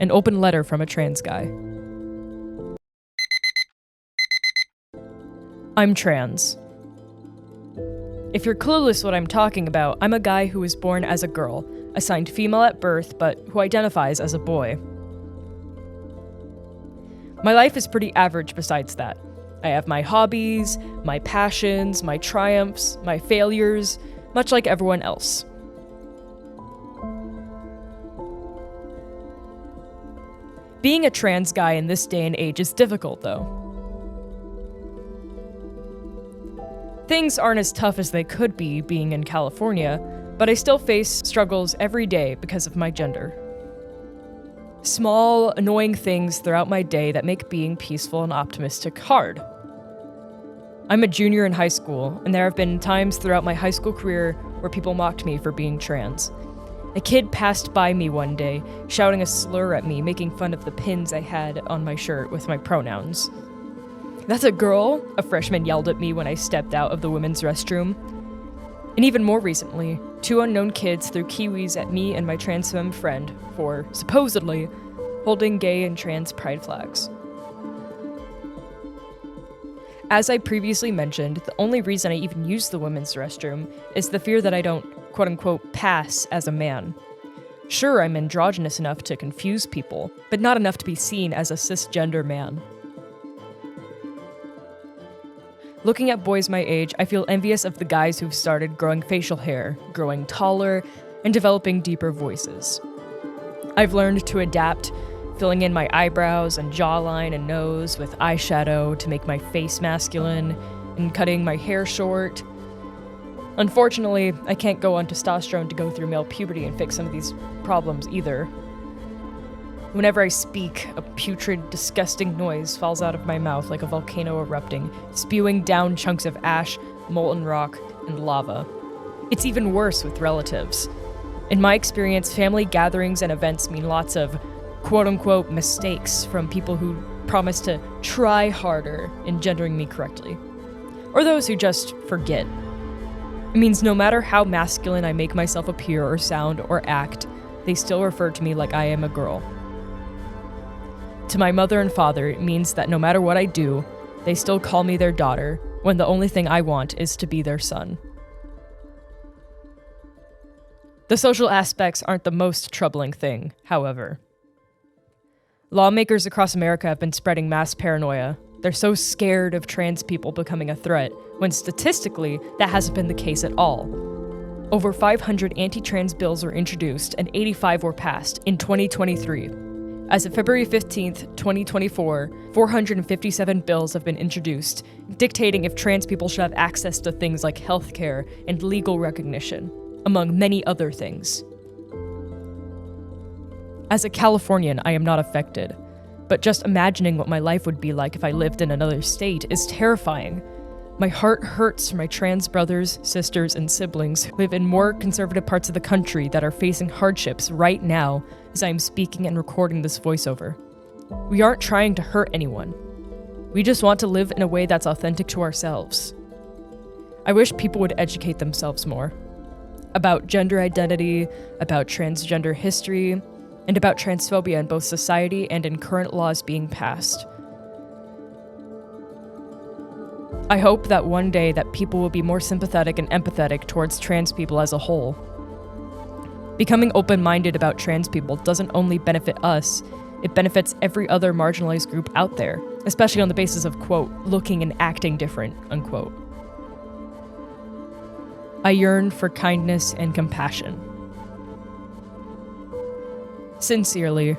An open letter from a trans guy. I'm trans. If you're clueless what I'm talking about, I'm a guy who was born as a girl, assigned female at birth, but who identifies as a boy. My life is pretty average besides that. I have my hobbies, my passions, my triumphs, my failures, much like everyone else. Being a trans guy in this day and age is difficult, though. Things aren't as tough as they could be being in California, but I still face struggles every day because of my gender. Small, annoying things throughout my day that make being peaceful and optimistic hard. I'm a junior in high school, and there have been times throughout my high school career where people mocked me for being trans. A kid passed by me one day, shouting a slur at me, making fun of the pins I had on my shirt with my pronouns. "That's a girl," a freshman yelled at me when I stepped out of the women's restroom. And even more recently, 2 unknown kids threw kiwis at me and my trans femme friend for, supposedly, holding gay and trans pride flags. As I previously mentioned, the only reason I even use the women's restroom is the fear that I don't, quote-unquote, pass as a man. Sure, I'm androgynous enough to confuse people, but not enough to be seen as a cisgender man. Looking at boys my age, I feel envious of the guys who've started growing facial hair, growing taller, and developing deeper voices. I've learned to adapt, filling in my eyebrows and jawline and nose with eyeshadow to make my face masculine, and cutting my hair short. Unfortunately, I can't go on testosterone to go through male puberty and fix some of these problems either. Whenever I speak, a putrid, disgusting noise falls out of my mouth like a volcano erupting, spewing down chunks of ash, molten rock, and lava. It's even worse with relatives. In my experience, family gatherings and events mean lots of quote-unquote mistakes from people who promise to try harder in gendering me correctly. Or those who just forget. It means no matter how masculine I make myself appear or sound or act, they still refer to me like I am a girl. To my mother and father, it means that no matter what I do, they still call me their daughter, when the only thing I want is to be their son. The social aspects aren't the most troubling thing, however. Lawmakers across America have been spreading mass paranoia. They're so scared of trans people becoming a threat, when statistically, that hasn't been the case at all. Over 500 anti-trans bills were introduced, and 85 were passed in 2023. As of February 15th, 2024, 457 bills have been introduced, dictating if trans people should have access to things like healthcare and legal recognition, among many other things. As a Californian, I am not affected, but just imagining what my life would be like if I lived in another state is terrifying. My heart hurts for my trans brothers, sisters, and siblings who live in more conservative parts of the country that are facing hardships right now as I am speaking and recording this voiceover. We aren't trying to hurt anyone. We just want to live in a way that's authentic to ourselves. I wish people would educate themselves more about gender identity, about transgender history, and about transphobia in both society and in current laws being passed. I hope that one day that people will be more sympathetic and empathetic towards trans people as a whole. Becoming open-minded about trans people doesn't only benefit us, it benefits every other marginalized group out there, especially on the basis of, quote, looking and acting different, unquote. I yearn for kindness and compassion. Sincerely,